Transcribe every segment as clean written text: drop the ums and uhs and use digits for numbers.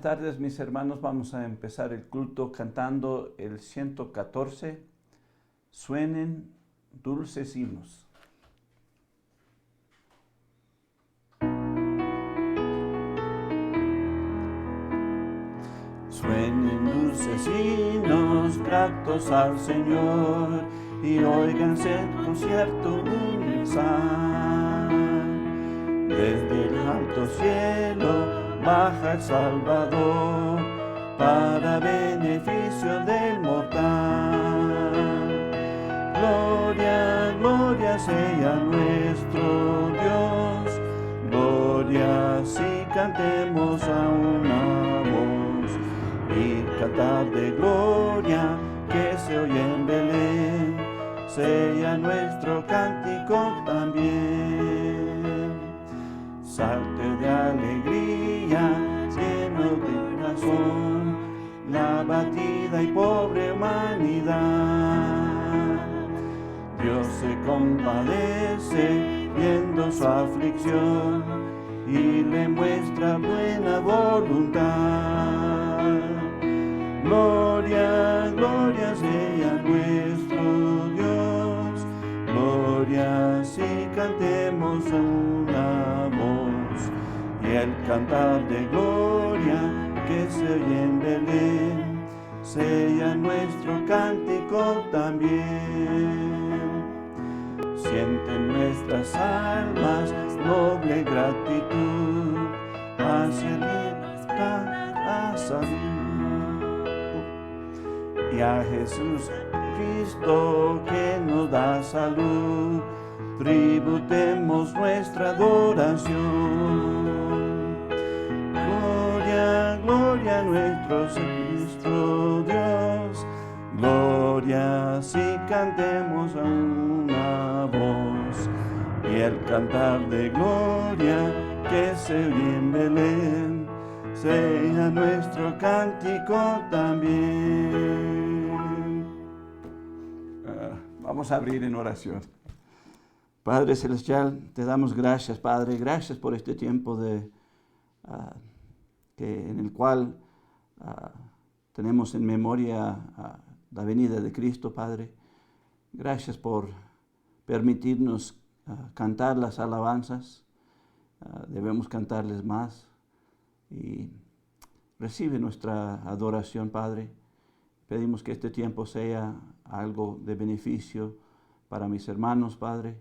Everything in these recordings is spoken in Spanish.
tardes, mis hermanos. Vamos a empezar el culto cantando el 114. Suenen dulces himnos. Suenen dulces himnos gratos al Señor y óiganse el concierto universal. Desde el alto cielo baja el Salvador para beneficio del mortal. Gloria, gloria sea nuestro Dios, gloria si cantemos a una voz. Y cantar de gloria que se oye en Belén, sea nuestro cántico también. Salte de alegría, lleno de razón, la abatida y pobre humanidad. Dios se compadece viendo su aflicción y le muestra buena voluntad. Gloria, gloria sea nuestro Dios, gloria si cantemos una voz. Y el cantar de gloria que se oye en Belén, sea nuestro cántico también. Sienten nuestras almas noble gratitud hacia la salud. Y a Jesús Cristo que nos da salud, tributemos nuestra adoración. Gloria, gloria a nuestro Dios, gloria si cantemos a una voz. Y el cantar de gloria que se oye en Belén, sea nuestro cántico también. Vamos a abrir en oración. Padre Celestial, te damos gracias, Padre. Gracias por este tiempo en el cual tenemos en memoria la venida de Cristo, Padre. Gracias por permitirnos cantar las alabanzas. Debemos cantarles más. Y recibe nuestra adoración, Padre. Pedimos que este tiempo sea algo de beneficio para mis hermanos, Padre,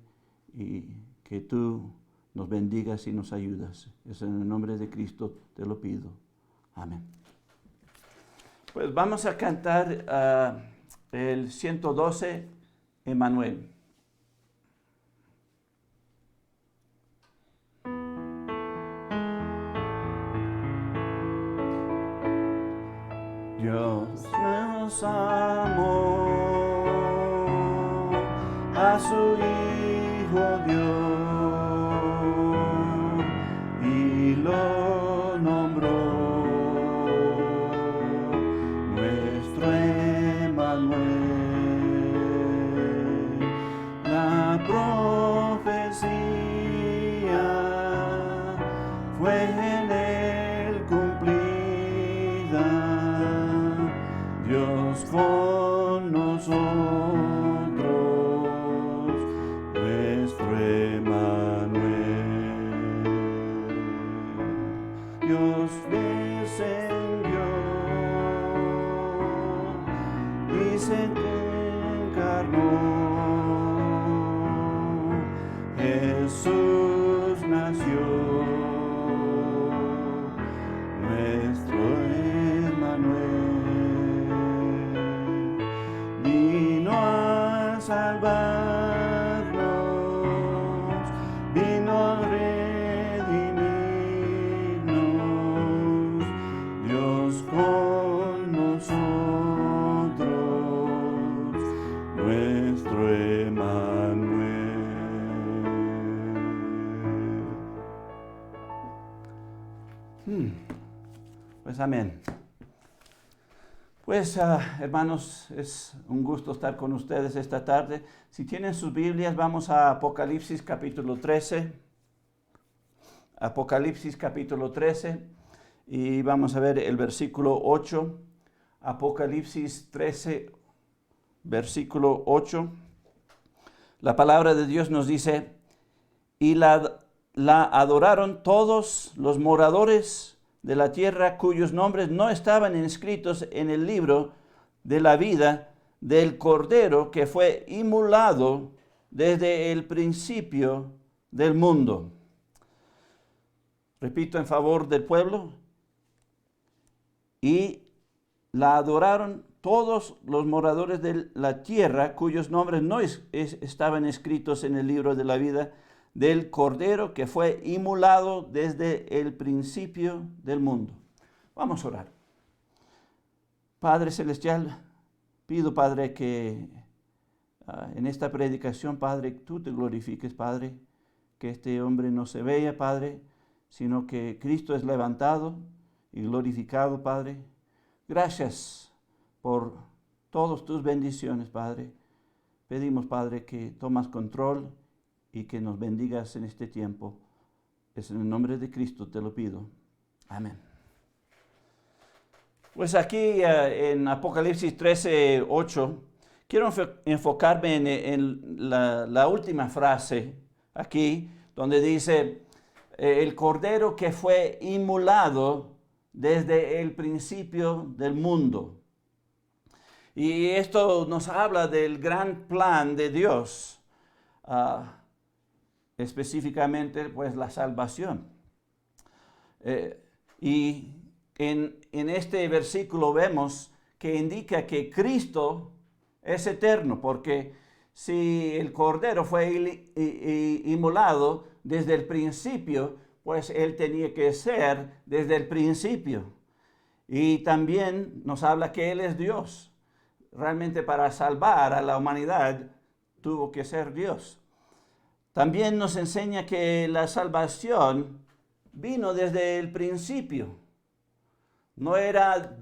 y que tú nos bendigas y nos ayudas. Es en el nombre de Cristo te lo pido. Amén. Pues vamos a cantar el 112, Emmanuel. Dios nos amó, a su Hijo dio y lo nombró nuestro Emmanuel. La profecía fue en él cumplida. Dios con nosotros, nuestro Emmanuel. Dios descendió y se encarnó. Jesús nació, nuestro Emmanuel. Vino a salvarnos, vino a redimirnos. Dios con nosotros, nuestro Emmanuel. Pues amén. Pues hermanos, es un gusto estar con ustedes esta tarde. Si tienen sus Biblias, vamos a Apocalipsis capítulo 13. Apocalipsis capítulo 13. Y vamos a ver el versículo 8, Apocalipsis 13, versículo 8. La palabra de Dios nos dice, y la adoraron todos los moradores de la tierra cuyos nombres no estaban inscritos en el libro de la vida del Cordero que fue inmolado desde el principio del mundo. Repito en favor del pueblo. Y la adoraron todos los moradores de la tierra cuyos nombres no estaban escritos en el libro de la vida del Cordero que fue inmolado desde el principio del mundo. Vamos a orar. Padre Celestial, pido, Padre, que en esta predicación, Padre, tú te glorifiques, Padre, que este hombre no se vea, Padre, sino que Cristo es levantado y glorificado, Padre. Gracias por todas tus bendiciones, Padre. Pedimos, Padre, que tomas control y que nos bendigas en este tiempo. Es en el nombre de Cristo te lo pido. Amén. Pues aquí en Apocalipsis 13, 8, quiero enfocarme en la última frase aquí, donde dice, el Cordero que fue inmolado desde el principio del mundo. Y esto nos habla del gran plan de Dios, específicamente pues la salvación. Y en este versículo vemos que indica que Cristo es eterno, porque si el Cordero fue inmolado desde el principio, pues Él tenía que ser desde el principio. Y también nos habla que Él es Dios. Realmente para salvar a la humanidad tuvo que ser Dios. También nos enseña que la salvación vino desde el principio. No era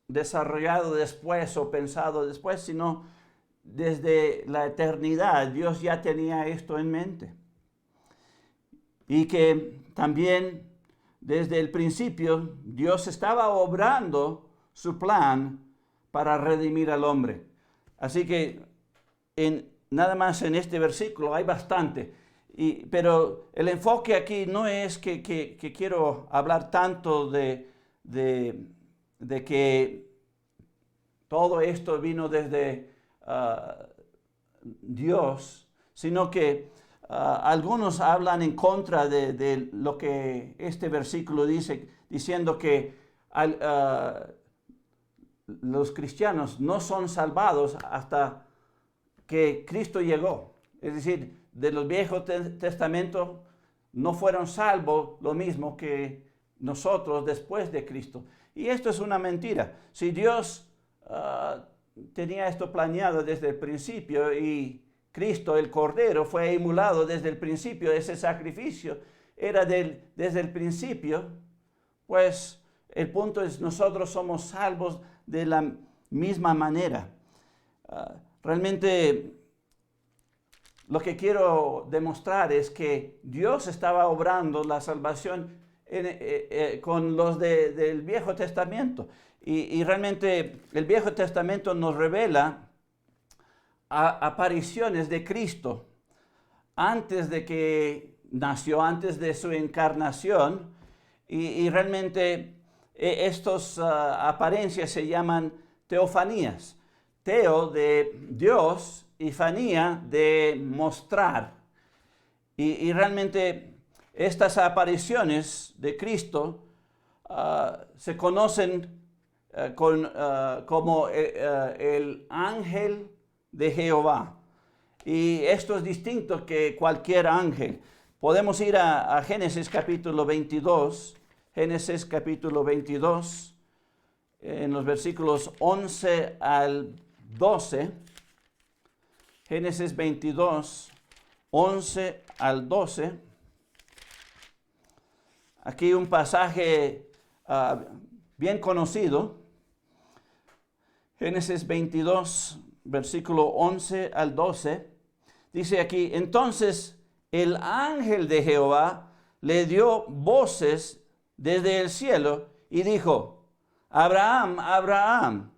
desarrollado después o pensado después, sino desde la eternidad. Dios ya tenía esto en mente. Y que también desde el principio Dios estaba obrando su plan para redimir al hombre. Así que nada más en este versículo hay bastante. Pero el enfoque aquí no es que quiero hablar tanto de que todo esto vino desde Dios, sino que algunos hablan en contra de lo que este versículo dice, diciendo que los cristianos no son salvados hasta que Cristo llegó. Es decir, de los Viejos Testamentos no fueron salvos lo mismo que nosotros después de Cristo. Y esto es una mentira. Si Dios tenía esto planeado desde el principio y Cristo, el Cordero, fue inmolado desde el principio, ese sacrificio era desde el principio, pues el punto es nosotros somos salvos de la misma manera. Realmente lo que quiero demostrar es que Dios estaba obrando la salvación con los del Viejo Testamento. Y realmente el Viejo Testamento nos revela apariciones de Cristo antes de que nació, antes de su encarnación. Y realmente estas apariencias se llaman teofanías. Teo de Dios y fanía de mostrar. Y realmente estas apariciones de Cristo se conocen como el ángel de Jehová. Y esto es distinto que cualquier ángel. Podemos ir a Génesis capítulo 22. Génesis capítulo 22, en los versículos 11 al 12. Génesis 22, 11 al 12. Aquí un pasaje bien conocido. Génesis 22, versículo 11 al 12. Dice aquí, entonces el ángel de Jehová le dio voces desde el cielo y dijo, Abraham, Abraham.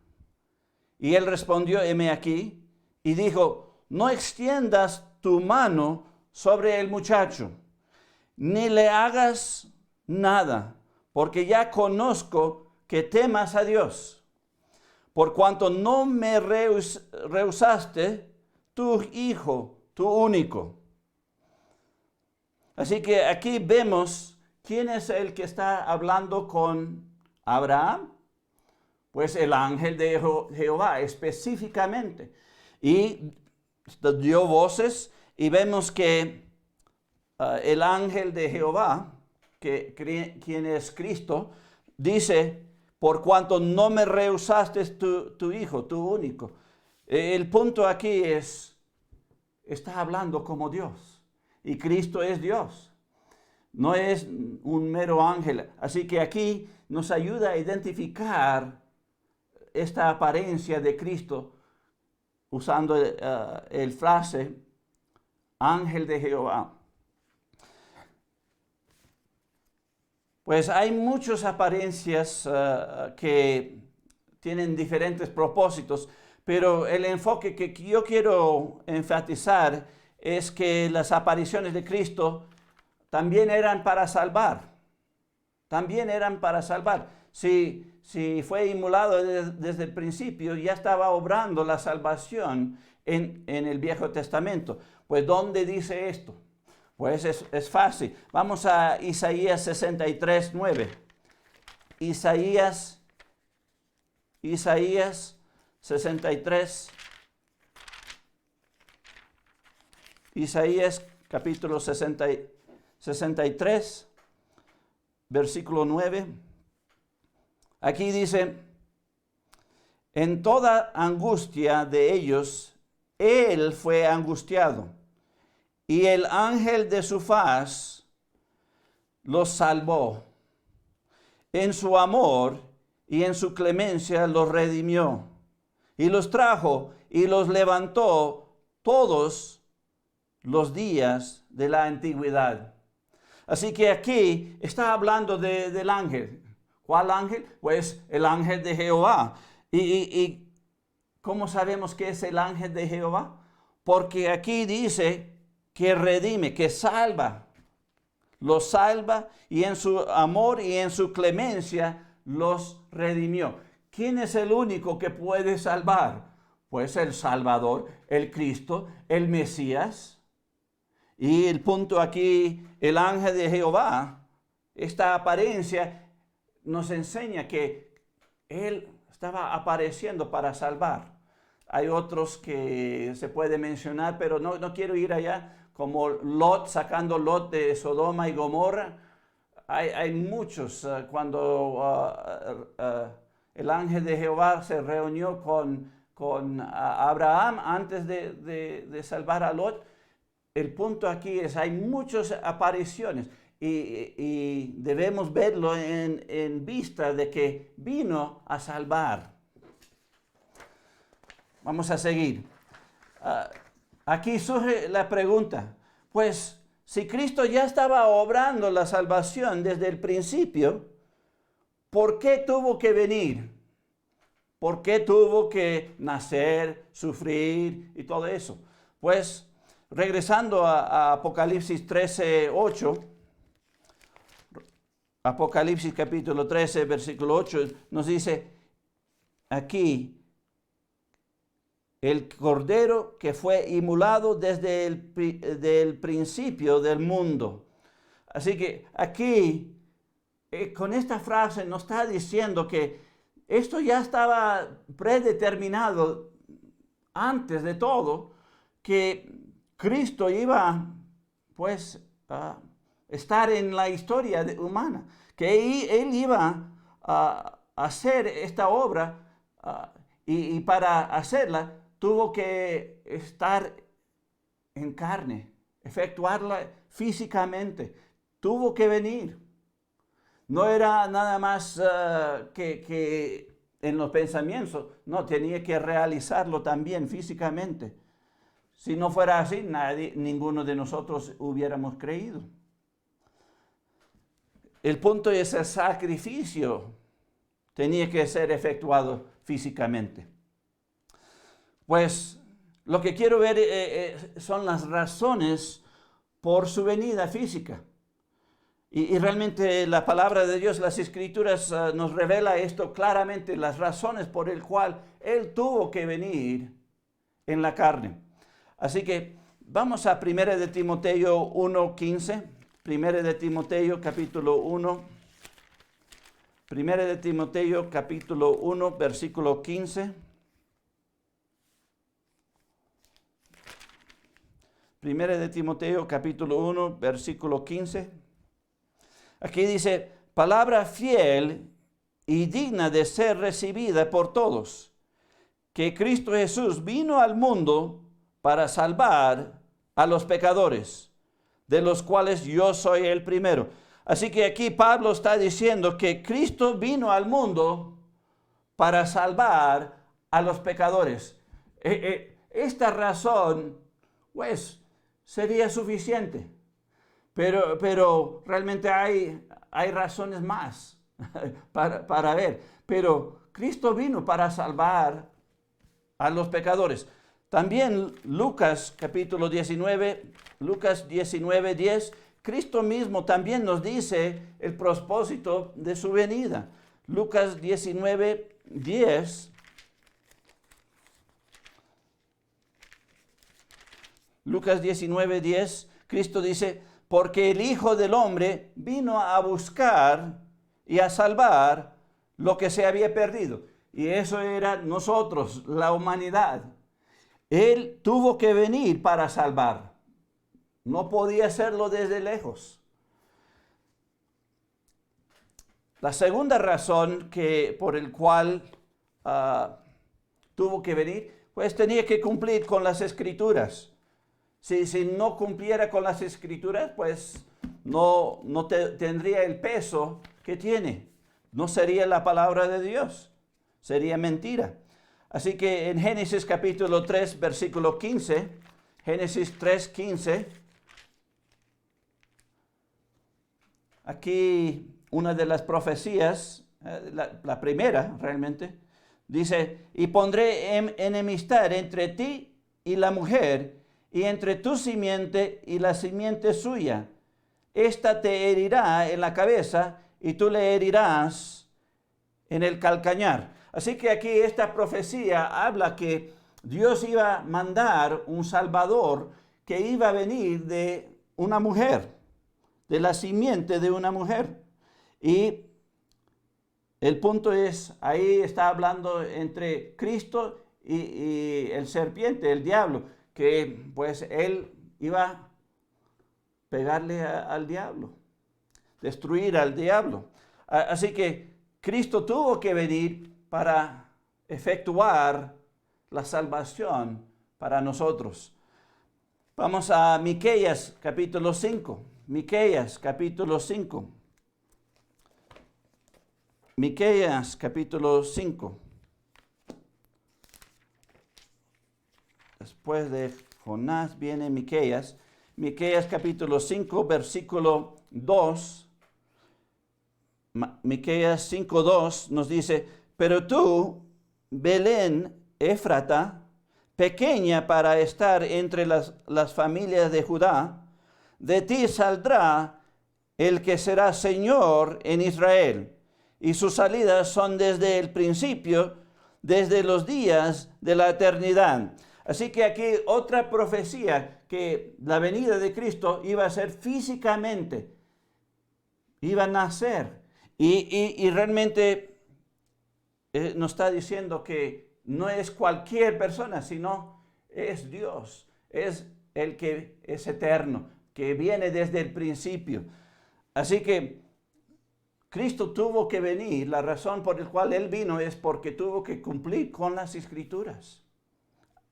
Y él respondió, heme aquí, y dijo, no extiendas tu mano sobre el muchacho, ni le hagas nada, porque ya conozco que temas a Dios, por cuanto no me rehusaste tu hijo, tu único. Así que aquí vemos quién es el que está hablando con Abraham. Pues el ángel de Jehová específicamente. Y dio voces y vemos que el ángel de Jehová, quien es Cristo, dice, por cuanto no me rehusaste tu hijo, tu único. El punto aquí está hablando como Dios. Y Cristo es Dios. No es un mero ángel. Así que aquí nos ayuda a identificar esta apariencia de Cristo usando el frase ángel de Jehová. Pues hay muchas apariencias que tienen diferentes propósitos, pero el enfoque que yo quiero enfatizar es que las apariciones de Cristo también eran para salvar. También eran para salvar. Si fue inmolado desde el principio, ya estaba obrando la salvación en el Viejo Testamento. Pues, ¿dónde dice esto? Pues es fácil. Vamos a Isaías 63, 9. Isaías 63. Isaías capítulo 63, versículo 9. Aquí dice, en toda angustia de ellos, él fue angustiado, y el ángel de su faz los salvó. En su amor y en su clemencia los redimió, y los trajo y los levantó todos los días de la antigüedad. Así que aquí está hablando del ángel. ¿Cuál ángel? Pues el ángel de Jehová. ¿Y cómo sabemos que es el ángel de Jehová? Porque aquí dice que redime, que salva. Los salva y en su amor y en su clemencia los redimió. ¿Quién es el único que puede salvar? Pues el Salvador, el Cristo, el Mesías. Y el punto aquí, el ángel de Jehová, esta apariencia nos enseña que él estaba apareciendo para salvar. Hay otros que se puede mencionar, pero no quiero ir allá, como Lot, sacando Lot de Sodoma y Gomorra. Hay muchos. Cuando el ángel de Jehová se reunió con Abraham antes de salvar a Lot, el punto aquí es, hay muchas apariciones. Y debemos verlo en vista de que vino a salvar. Vamos a seguir. Aquí surge la pregunta, pues si Cristo ya estaba obrando la salvación desde el principio, ¿por qué tuvo que venir? ¿Por qué tuvo que nacer, sufrir y todo eso? Pues regresando a Apocalipsis 13, 8, Apocalipsis capítulo 13, versículo 8, nos dice aquí, el cordero que fue inmolado desde el principio del mundo. Así que aquí, con esta frase nos está diciendo que esto ya estaba predeterminado antes de todo, que Cristo iba pues a estar en la historia humana, que él iba a hacer esta obra y para hacerla tuvo que estar en carne, efectuarla físicamente, tuvo que venir. No era nada más que en los pensamientos, no, tenía que realizarlo también físicamente. Si no fuera así, ninguno de nosotros hubiéramos creído. el punto es el sacrificio tenía que ser efectuado físicamente. Pues lo que quiero ver son las razones por su venida física. Y realmente la palabra de Dios, las Escrituras nos revela esto claramente, las razones por el cual Él tuvo que venir en la carne. Así que vamos a 1 de Timoteo 1:15, 1 de Timoteo capítulo 1, 1 de Timoteo capítulo 1, versículo 15. 1 de Timoteo capítulo 1, versículo 15. Aquí dice, palabra fiel y digna de ser recibida por todos, que Cristo Jesús vino al mundo para salvar a los pecadores, de los cuales yo soy el primero. Así que aquí Pablo está diciendo que Cristo vino al mundo para salvar a los pecadores. Esta razón, pues, sería suficiente. Pero realmente hay razones más para ver. Pero Cristo vino para salvar a los pecadores. También Lucas capítulo 19, Lucas 19:10, Cristo mismo también nos dice el propósito de su venida. Lucas 19:10. Lucas 19:10, Cristo dice, porque el Hijo del Hombre vino a buscar y a salvar lo que se había perdido. Y eso era nosotros, la humanidad. Él tuvo que venir para salvar. No podía hacerlo desde lejos. La segunda razón por el cual tuvo que venir, pues tenía que cumplir con las Escrituras. Si no cumpliera con las Escrituras, pues no tendría el peso que tiene. No sería la palabra de Dios. Sería mentira. Así que en Génesis capítulo 3, versículo 15, Génesis 3:15, aquí una de las profecías, la primera realmente, dice, y pondré enemistad entre ti y la mujer, y entre tu simiente y la simiente suya. Esta te herirá en la cabeza, y tú le herirás en el calcañar. Así que aquí esta profecía habla que Dios iba a mandar un Salvador que iba a venir de una mujer, de la simiente de una mujer. Y el punto es, ahí está hablando entre Cristo y el serpiente, el diablo, que pues él iba a pegarle al diablo, destruir al diablo. Así que Cristo tuvo que venir para efectuar la salvación para nosotros. Vamos a Miqueas capítulo 5. Miqueas capítulo 5. Miqueas capítulo 5. Después de Jonás viene Miqueas. Miqueas capítulo 5, versículo 2. Miqueas 5:2 nos dice, pero tú, Belén, Éfrata, pequeña para estar entre las familias de Judá, de ti saldrá el que será Señor en Israel, y sus salidas son desde el principio, desde los días de la eternidad. Así que aquí otra profecía, que la venida de Cristo iba a ser físicamente, iba a nacer. Y realmente nos está diciendo que no es cualquier persona, sino es Dios, es el que es eterno, que viene desde el principio. Así que Cristo tuvo que venir, la razón por la cual Él vino es porque tuvo que cumplir con las Escrituras.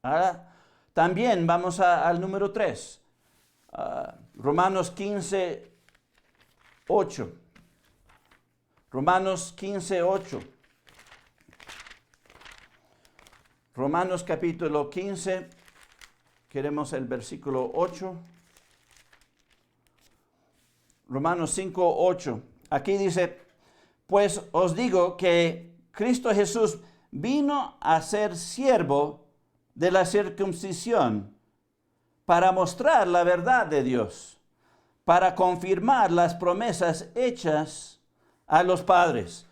Ahora, también vamos al número 3, Romanos 15:8. Romanos 15:8. Romanos capítulo 15, queremos el versículo 8. Romanos 5:8. aquí dice, pues os digo que Cristo Jesús vino a ser siervo de la circuncisión para mostrar la verdad de Dios, para confirmar las promesas hechas a los padres.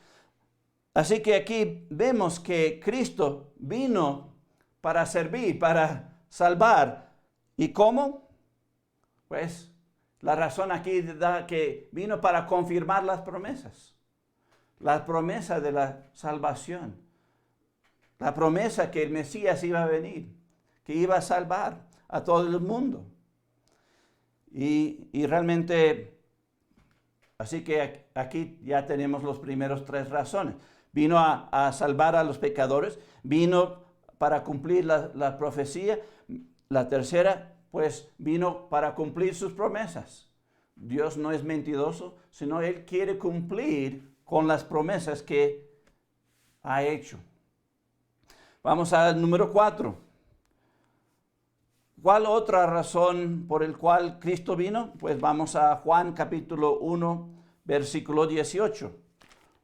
Así que aquí vemos que Cristo vino para servir, para salvar. ¿Y cómo? Pues la razón aquí da que vino para confirmar las promesas. La promesa de la salvación. La promesa que el Mesías iba a venir, que iba a salvar a todo el mundo. Y realmente, así que aquí ya tenemos los primeros 3 razones. Vino a salvar a los pecadores, vino para cumplir la profecía. La tercera, pues vino para cumplir sus promesas. Dios no es mentiroso, sino Él quiere cumplir con las promesas que ha hecho. Vamos al número 4. ¿Cuál otra razón por el cual Cristo vino? Pues vamos a Juan capítulo 1, versículo 18.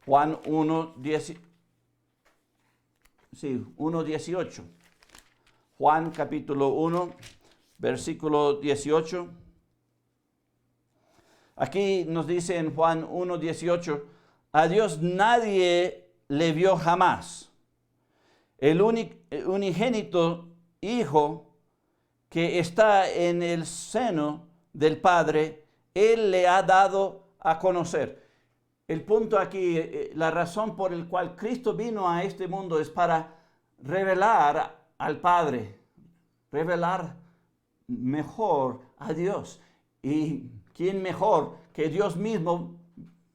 Juan 1, 18. Juan capítulo 1, versículo 18. Aquí nos dice en Juan 1, 18, a Dios nadie le vio jamás. El unigénito Hijo que está en el seno del Padre, Él le ha dado a conocer. El punto aquí, la razón por la cual Cristo vino a este mundo es para revelar al Padre, revelar mejor a Dios. ¿Y quién mejor que Dios mismo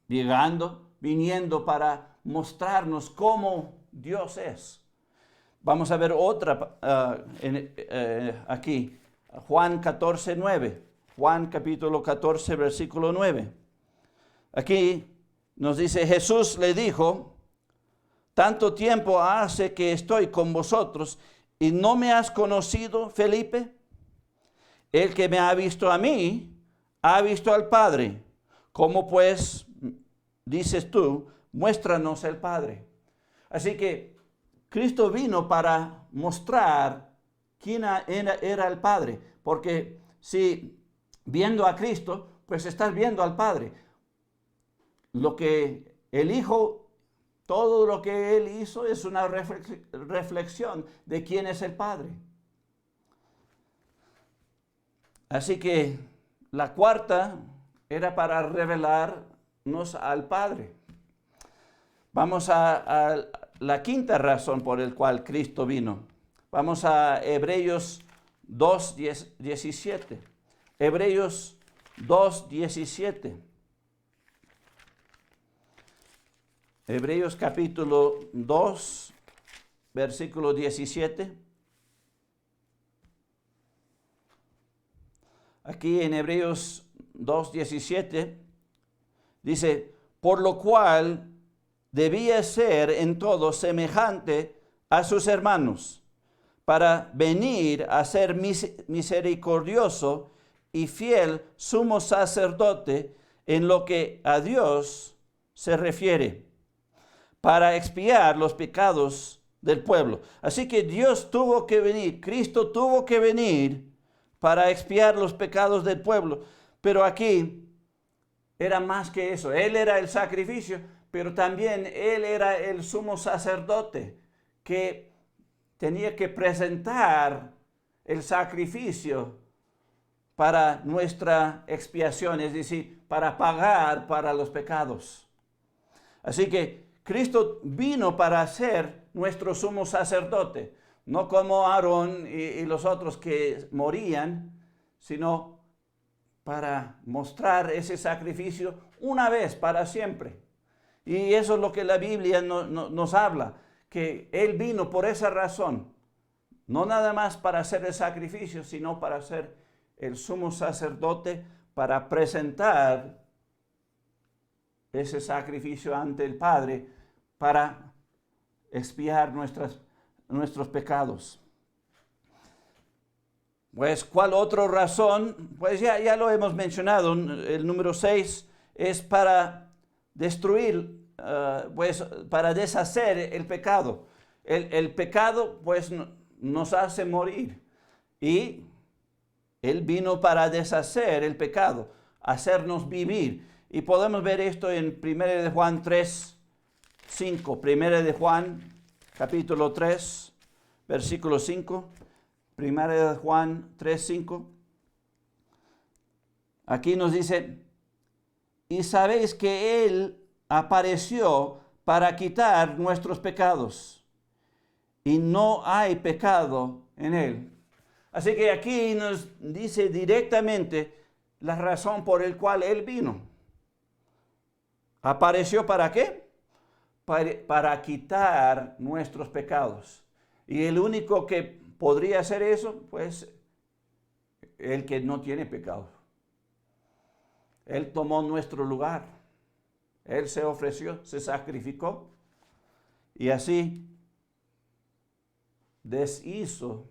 viniendo para mostrarnos cómo Dios es? Vamos a ver otra aquí, Juan 14, 9. Juan capítulo 14, versículo 9. Aquí nos dice, Jesús le dijo, tanto tiempo hace que estoy con vosotros y no me has conocido, Felipe. El que me ha visto a mí, ha visto al Padre. ¿Cómo pues dices tú, muéstranos el Padre? Así que Cristo vino para mostrar quién era el Padre. Porque si viendo a Cristo, pues estás viendo al Padre. Lo que el Hijo, todo lo que Él hizo es una reflexión de quién es el Padre. Así que la cuarta era para revelarnos al Padre. Vamos a la quinta razón por la cual Cristo vino. Vamos a Hebreos 2, 17. Hebreos 2, 17. Hebreos capítulo 2, versículo 17. Aquí en Hebreos 2, 17 dice, por lo cual debía ser en todo semejante a sus hermanos, para venir a ser misericordioso y fiel sumo sacerdote en lo que a Dios se refiere, para expiar los pecados del pueblo. Así que Dios tuvo que venir, Cristo tuvo que venir para expiar los pecados del pueblo. Pero aquí era más que eso. Él era el sacrificio, pero también Él era el sumo sacerdote que tenía que presentar el sacrificio para nuestra expiación, es decir, para pagar para los pecados. Así que Cristo vino para ser nuestro sumo sacerdote, no como Aarón y los otros que morían, sino para mostrar ese sacrificio una vez para siempre. Y eso es lo que la Biblia nos habla, que Él vino por esa razón, no nada más para hacer el sacrificio, sino para ser el sumo sacerdote, para presentar ese sacrificio ante el Padre, para expiar nuestros pecados. Pues, ¿cuál otra razón? Pues ya lo hemos mencionado, el número 6 es para destruir, pues para deshacer el pecado. El pecado pues nos hace morir y Él vino para deshacer el pecado, hacernos vivir. Y podemos ver esto en 1 de Juan 3, 5. 1 de Juan, capítulo 3, versículo 5. 1 de Juan 3, 5. Aquí nos dice, y sabéis que Él apareció para quitar nuestros pecados, y no hay pecado en Él. Así que aquí nos dice directamente la razón por la cual Él vino. ¿Apareció para qué? Para quitar nuestros pecados. Y el único que podría hacer eso, pues, el que no tiene pecado. Él tomó nuestro lugar. Él se ofreció, se sacrificó. Y así deshizo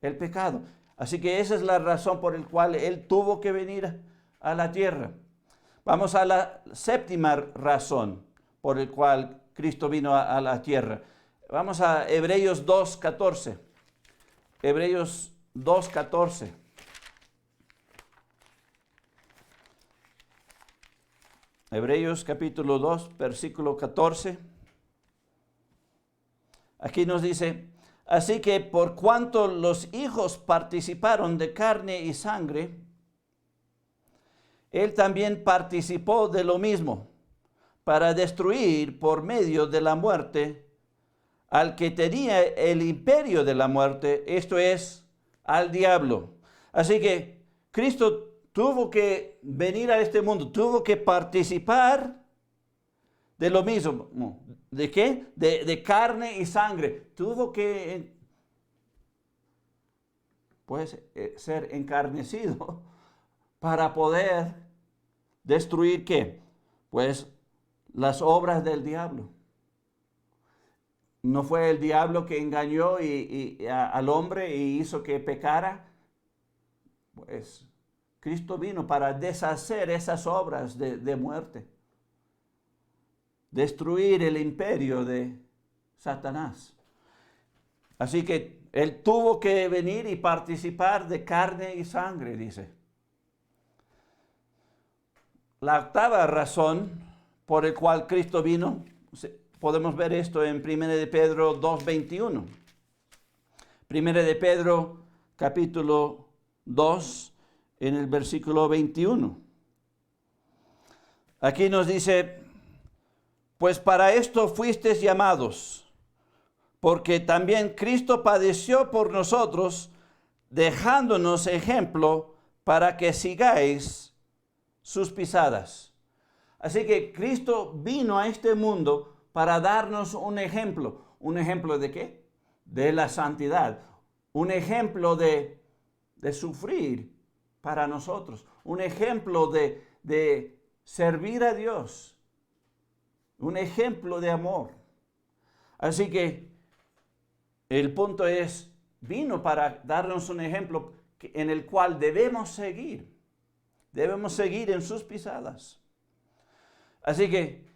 el pecado. Así que esa es la razón por la cual Él tuvo que venir a la tierra. Vamos a la séptima razón por la cual Cristo vino a la tierra. Vamos a Hebreos 2:14. Hebreos 2:14. Hebreos capítulo 2, versículo 14. Aquí nos dice, así que por cuanto los hijos participaron de carne y sangre, Él también participó de lo mismo, para destruir por medio de la muerte al que tenía el imperio de la muerte, esto es, al diablo. Así que Cristo tuvo que venir a este mundo, tuvo que participar de lo mismo. ¿De qué? De carne y sangre. Tuvo que, pues, ser encarnecido para poder destruir ¿qué? Pues las obras del diablo. No fue el diablo que engañó al hombre y hizo que pecara. Pues Cristo vino para deshacer esas obras de muerte. Destruir el imperio de Satanás. Así que Él tuvo que venir y participar de carne y sangre, dice. La octava razón por la cual Cristo vino, podemos ver esto en 1 de Pedro 2:21. 1 de Pedro capítulo 2 en el versículo 21. Aquí nos dice, pues para esto fuisteis llamados, porque también Cristo padeció por nosotros, dejándonos ejemplo para que sigáis sus pisadas. Así que Cristo vino a este mundo para darnos un ejemplo. ¿Un ejemplo de qué? De la santidad. Un ejemplo de sufrir para nosotros. Un ejemplo de servir a Dios. Un ejemplo de amor. Así que el punto es, vino para darnos un ejemplo en el cual debemos seguir. Debemos seguir en sus pisadas. Así que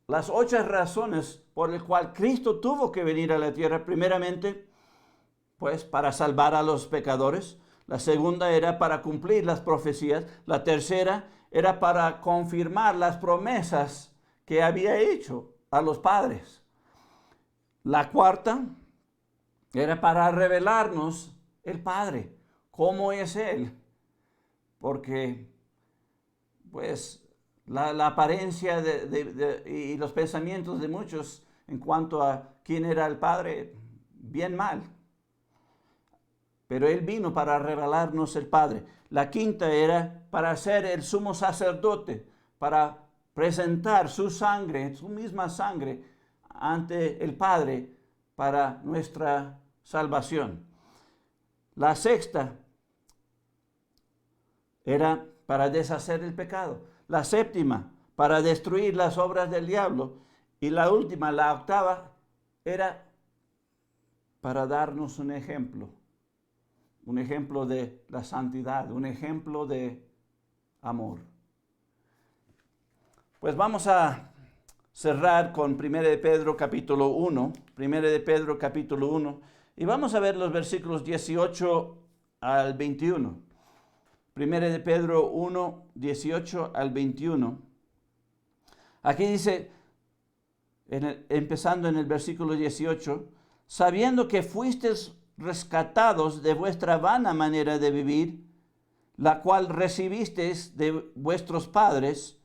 las 8 razones por las cuales Cristo tuvo que venir a la tierra, primeramente, pues para salvar a los pecadores. La segunda era para cumplir las profecías. La tercera era para confirmar las promesas que había hecho a los padres. La cuarta era para revelarnos el Padre, cómo es Él. Porque, pues, la apariencia y los pensamientos de muchos en cuanto a quién era el Padre, bien mal. Pero Él vino para revelarnos el Padre. La quinta era para ser el sumo sacerdote, para presentar su sangre, su misma sangre, ante el Padre para nuestra salvación. La sexta era para deshacer el pecado. La séptima, para destruir las obras del diablo. Y la última, la octava, era para darnos un ejemplo de la santidad, un ejemplo de amor. Pues vamos a cerrar con 1 de Pedro capítulo 1, 1 de Pedro capítulo 1, y vamos a ver los versículos 18 al 21. 1 de Pedro 1, 18 al 21. Aquí dice, empezando en el versículo 18, sabiendo que fuisteis rescatados de vuestra vana manera de vivir, la cual recibisteis de vuestros padres,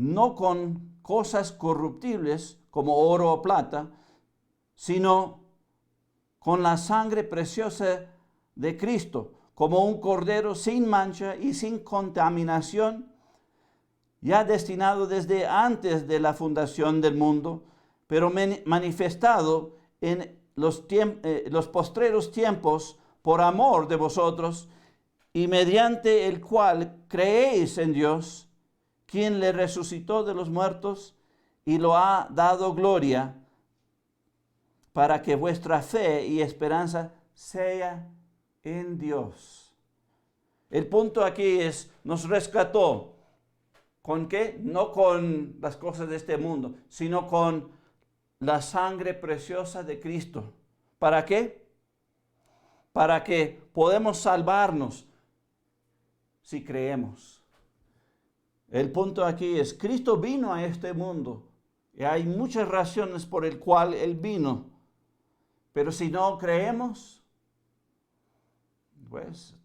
no con cosas corruptibles como oro o plata, sino con la sangre preciosa de Cristo, como un cordero sin mancha y sin contaminación, ya destinado desde antes de la fundación del mundo, pero manifestado en los postreros tiempos por amor de vosotros, y mediante el cual creéis en Dios, quien le resucitó de los muertos y lo ha dado gloria, para que vuestra fe y esperanza sea en Dios. El punto aquí es, nos rescató. ¿Con qué? No con las cosas de este mundo, sino con la sangre preciosa de Cristo. ¿Para qué? Para que podamos salvarnos si creemos. El punto aquí es, Cristo vino a este mundo y hay muchas razones por el cual Él vino. Pero si no creemos, pues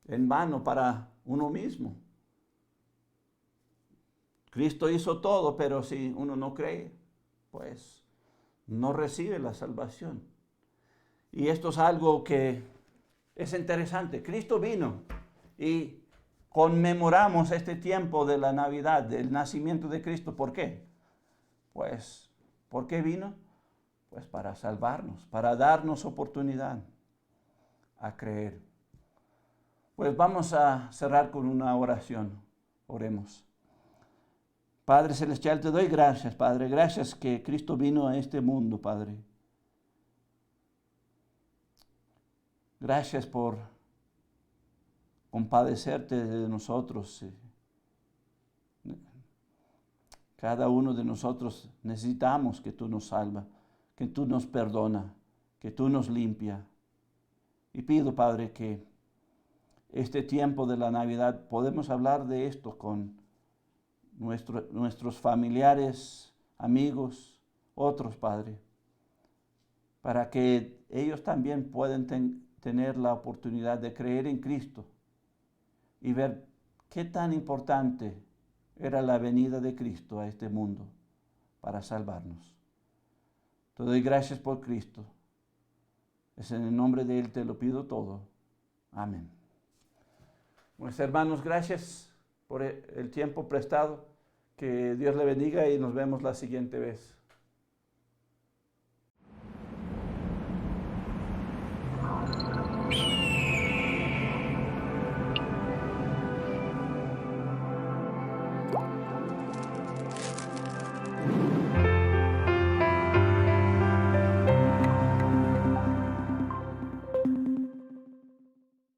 en vano para uno mismo. Cristo hizo todo, pero si uno no cree, pues no recibe la salvación. Y esto es algo que es interesante. Cristo vino y conmemoramos este tiempo de la Navidad, del nacimiento de Cristo. ¿Por qué? Pues, ¿por qué vino? Pues para salvarnos, para darnos oportunidad a creer. Pues vamos a cerrar con una oración. Oremos. Padre Celestial, te doy gracias, Padre. Gracias que Cristo vino a este mundo, Padre. Gracias por compadecerte de nosotros. Cada uno de nosotros necesitamos que tú nos salvas, que tú nos perdonas, que tú nos limpias. Y pido, Padre, que este tiempo de la Navidad podemos hablar de esto con nuestros familiares, amigos, otros, Padre, para que ellos también puedan tener la oportunidad de creer en Cristo y ver qué tan importante era la venida de Cristo a este mundo para salvarnos. Te doy gracias por Cristo. Es en el nombre de Él te lo pido todo. Amén. Pues hermanos, gracias por el tiempo prestado. Que Dios le bendiga y nos vemos la siguiente vez.